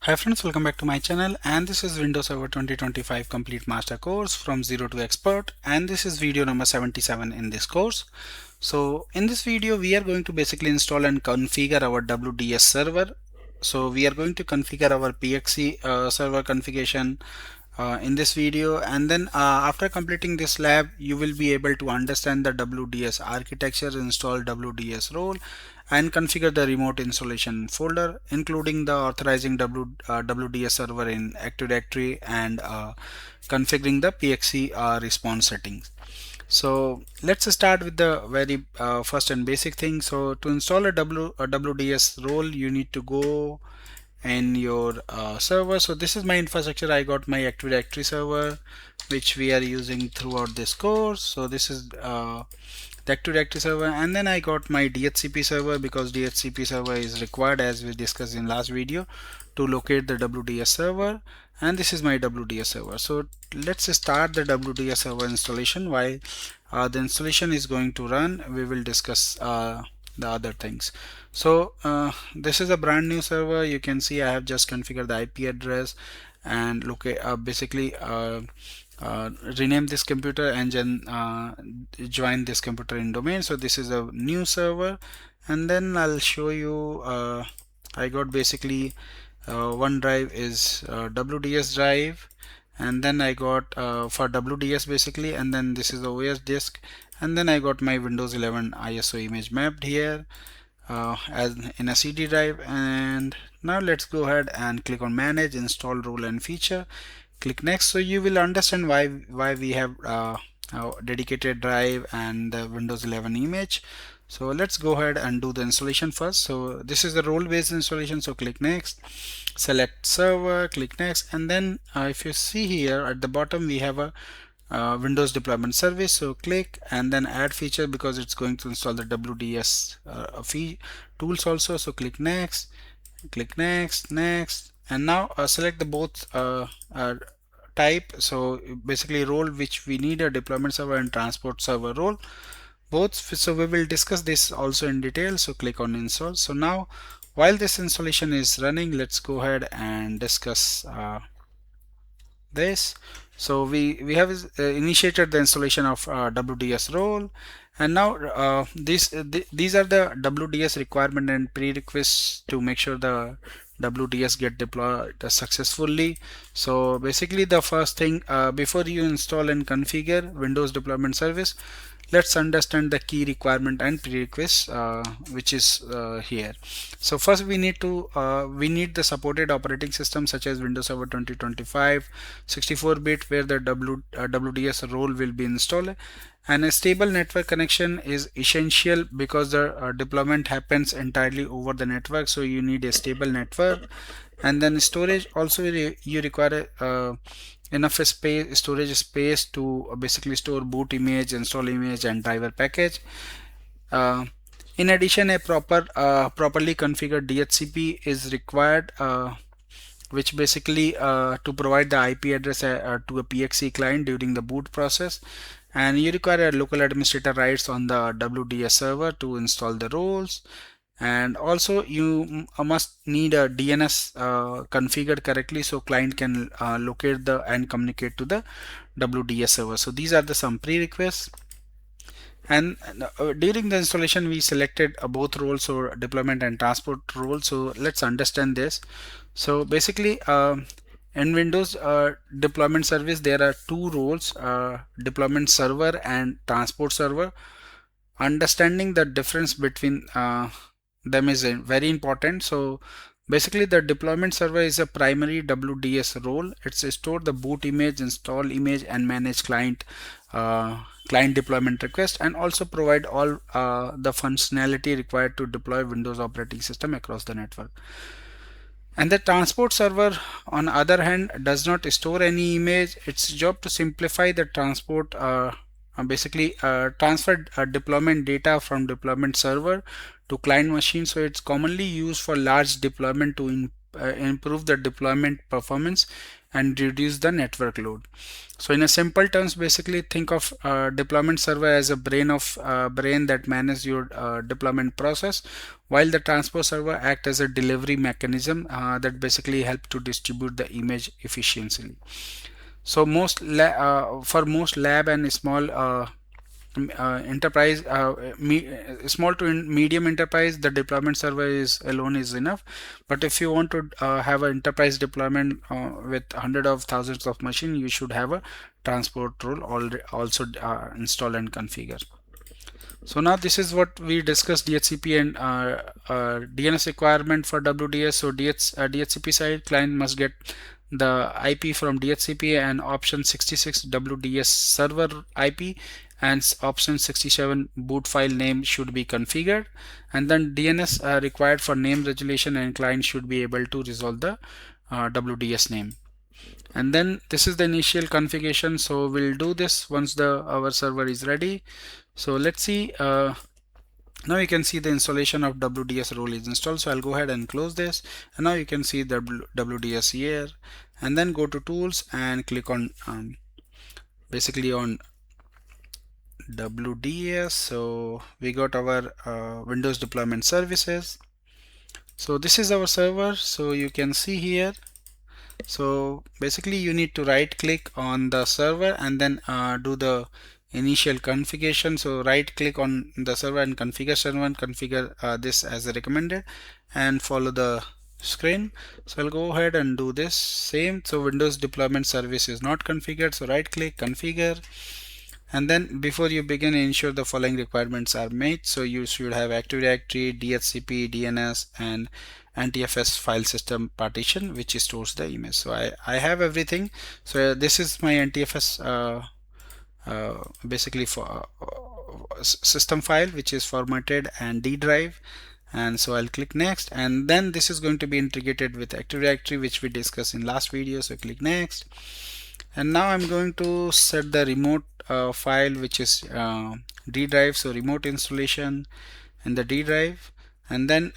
Hi friends, welcome back to my channel, and this is Windows Server 2025 Complete Master Course from Zero to Expert, and this is video number 77 in this course. So in this video we are going to basically install and configure our WDS server. So we are going to configure our PXE server configuration in this video, and then after completing this lab you will be able to understand the WDS architecture, install WDS role, and configure the remote installation folder, including the authorizing WDS server in Active Directory and configuring the PXE response settings. So let's start with the very first and basic thing. So to install a WDS role, you need to go in your server. So this is my infrastructure. I got my Active Directory server, which we are using throughout this course. So this is the Active Directory server, and then I got my DHCP server because DHCP server is required, as we discussed in last video, to locate the WDS server, and this is my WDS server. So let's start the WDS server installation. While the installation is going to run, we will discuss the other things. So this is a brand new server. You can see I have just configured the IP address and basically rename this computer and then join this computer in domain. So this is a new server, and then I'll show you I got basically one drive is WDS drive, and then I got for WDS basically, and then this is the OS disk, and then I got my Windows 11 ISO image mapped here as in a CD drive. And now let's go ahead and click on manage, install role and feature, click next. So you will understand why we have a dedicated drive and the Windows 11 image. So let's go ahead and do the installation first. So this is the role based installation, so click next, select server, click next, and then if you see here at the bottom we have a Windows deployment service. So click and then add feature because it's going to install the WDS tools also. So click next, next, and now select the both type. So basically role which we need, a deployment server and transport server role, both. So we will discuss this also in detail. So click on install. So now while this installation is running, let's go ahead and discuss this. So we have initiated the installation of WDS role, and now these are the WDS requirement and prerequisites to make sure the WDS get deployed successfully. So basically the first thing before you install and configure Windows deployment service, let's understand the key requirement and prerequisites which is here. So first we need the supported operating system such as Windows Server 2025 64-bit, where the WDS role will be installed, and a stable network connection is essential because the deployment happens entirely over the network, so you need a stable network. And then storage also, you require enough storage space to basically store boot image, install image, and driver package. In addition, a properly configured DHCP is required, which basically to provide the IP address to a PXE client during the boot process. And you require a local administrator rights on the WDS server to install the roles. And also you must need a DNS configured correctly so client can locate the and communicate to the WDS server. So these are the some prerequisites. And during the installation we selected both roles, or deployment and transport role. So let's understand this. So basically in Windows deployment service there are two roles, deployment server and transport server. Understanding the difference between them is very important. So basically the deployment server is a primary WDS role. It's store the boot image, install image, and manage client deployment request, and also provide all the functionality required to deploy Windows operating system across the network. And the transport server, on the other hand, does not store any image. Its job to simplify the transport, basically transfer deployment data from deployment server to client machine. So it's commonly used for large deployment to improve the deployment performance and reduce the network load. So in a simple terms, basically think of deployment server as a brain that manages your deployment process, while the transport server act as a delivery mechanism that basically help to distribute the image efficiently. So for most lab and small enterprise, small to medium enterprise, the deployment server is alone is enough. But if you want to have an enterprise deployment with hundreds of thousands of machines, you should have a transport rule also install and configure. So now this is what we discussed, DHCP and DNS requirement for WDS. So DHCP side, client must get the IP from DHCP and option 66 WDS server IP, and option 67 boot file name should be configured, and then DNS required for name resolution, and client should be able to resolve the WDS name. And then this is the initial configuration. So we'll do this once our server is ready. So let's see. Now you can see the installation of WDS role is installed. So I'll go ahead and close this, and now you can see the WDS here, and then go to tools and click on basically on WDS. So we got our Windows deployment services. So this is our server. So you can see here. So basically you need to right click on the server and then do the initial configuration. So right click on the server and configure server and configure this as recommended, and follow the screen. So I'll go ahead and do this same. So Windows deployment service is not configured, so right click, configure, and then before you begin, ensure the following requirements are met. So you should have Active Directory, DHCP, DNS, and NTFS file system partition, which stores the image. So I have everything. So this is my NTFS basically for system file, which is formatted and D drive. And so I'll click next, and then this is going to be integrated with Active Directory, which we discussed in last video. So click next, and now I'm going to set the remote file, which is D drive. So remote installation in the D drive, and then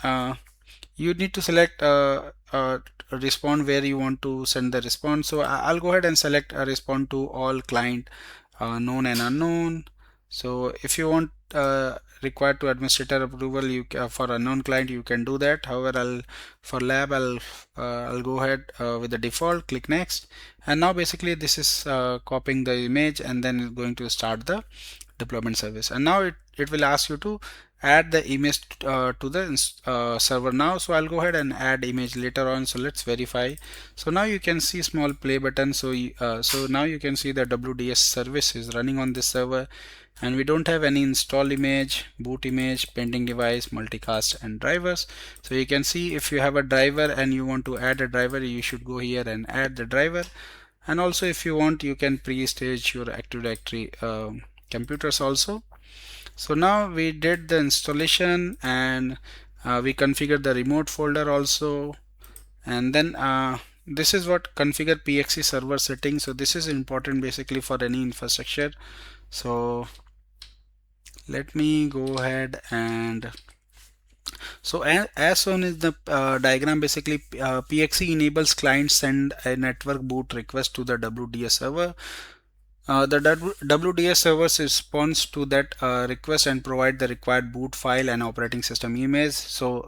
you need to select respond where you want to send the response. So I'll go ahead and select a respond to all client known and unknown. So if you want required to administrator approval, you for unknown client, you can do that. However, for lab I'll go ahead with the default, click next, and now basically this is copying the image and then going to start the deployment service. And now it will ask you to add the image to the server now. So I'll go ahead and add image later on. So let's verify. So now you can see small play button. So so now you can see the WDS service is running on this server, and we don't have any install image, boot image, pending device, multicast, and drivers. So you can see if you have a driver and you want to add a driver, you should go here and add the driver. And also if you want, you can pre-stage your Active Directory computers also. So now we did the installation, and we configured the remote folder also, and then this is what configure PXE server settings. So this is important basically for any infrastructure. So let me go ahead and so as shown is the diagram, basically PXE enables clients send a network boot request to the WDS server. The WDS server responds to that request and provide the required boot file and operating system image. So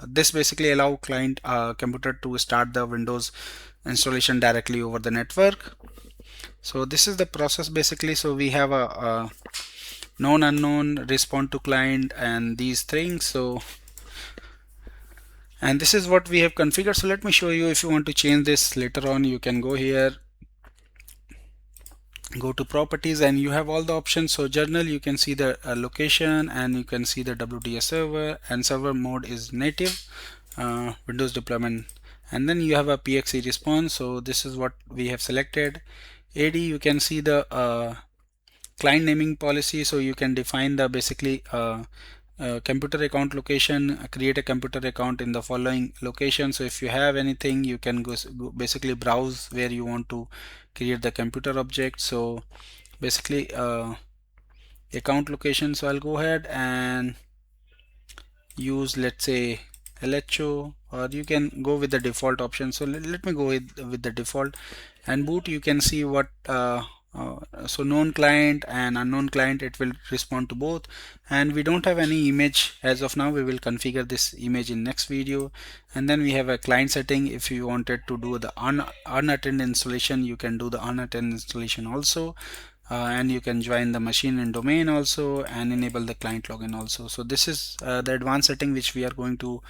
this basically allow client computer to start the Windows installation directly over the network. So this is the process basically. So we have a known unknown, respond to client, and these things. So and this is what we have configured. So let me show you. If you want to change this later on, you can go here, go to properties, and you have all the options. So journal, you can see the location, and you can see the WDS server, and server mode is native Windows deployment, and then you have a PXE response. So this is what we have selected. AD, you can see the client naming policy. So you can define the basically computer account location, create a computer account in the following location. So if you have anything, you can go basically browse where you want to create the computer object. So basically account location. So I'll go ahead and use, let's say, LHO or you can go with the default option. So let me go with the default, and boot, you can see what so known client and unknown client, it will respond to both. And we don't have any image as of now. We will configure this image in next video. And then we have a client setting. If you wanted to do the unattended installation, you can do the unattended installation also. And you can join the machine and domain also, and enable the client login also. So this is the advanced setting which we are going to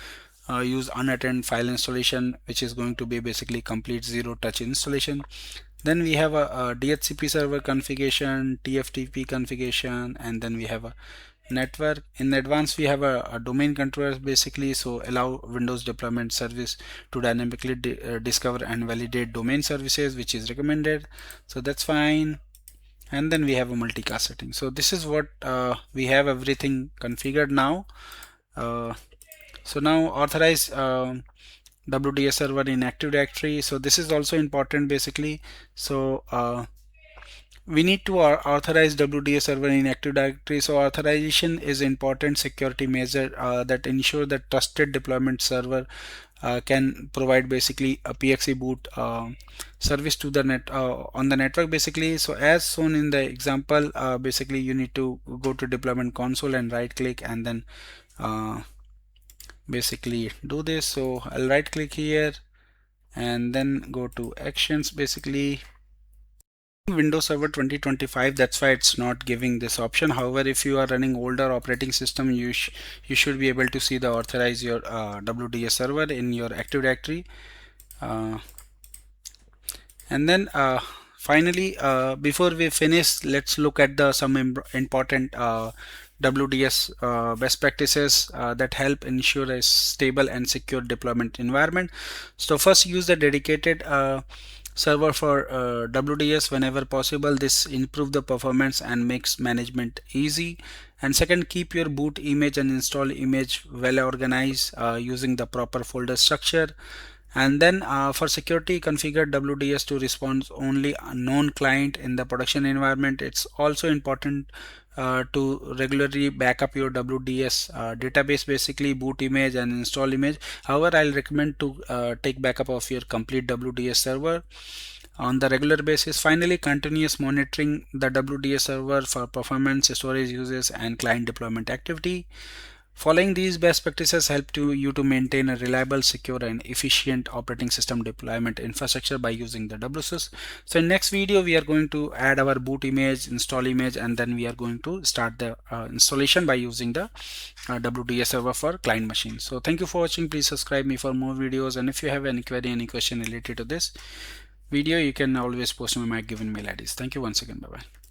use unattended file installation, which is going to be basically complete zero touch installation. Then we have a DHCP server configuration, TFTP configuration, and then we have a network. In advance, we have a domain controller basically, so allow Windows deployment service to dynamically discover and validate domain services, which is recommended. So that's fine. And then we have a multicast setting. So this is what we have everything configured now. So now authorize WDS server in Active Directory. So this is also important basically. So we need to authorize WDS server in Active Directory. So authorization is important security measure that ensure that trusted deployment server can provide basically a PXE boot service to the net on the network basically. So as shown in the example, basically you need to go to deployment console and right click, and then basically do this. So I'll right click here and then go to actions basically. Windows Server 2025, that's why it's not giving this option. However, if you are running older operating system, you should be able to see the authorize your WDS server in your Active Directory. And then finally, before we finish, let's look at the some important WDS best practices that help ensure a stable and secure deployment environment. So first, use the dedicated server for WDS whenever possible. This improves the performance and makes management easy. And second, keep your boot image and install image well organized using the proper folder structure. And then for security, configure WDS to respond only unknown client in the production environment. It's also important to regularly back up your WDS database, basically boot image and install image. However, I'll recommend to take backup of your complete WDS server on the regular basis. Finally, continuous monitoring the WDS server for performance, storage uses, and client deployment activity. Following these best practices help you to maintain a reliable, secure, and efficient operating system deployment infrastructure by using the WSUS. So in next video, we are going to add our boot image, install image, and then we are going to start the installation by using the WDS server for client machine. So thank you for watching. Please subscribe me for more videos. And if you have any query, any question related to this video, you can always post me my given mail IDs. Thank you once again. Bye bye.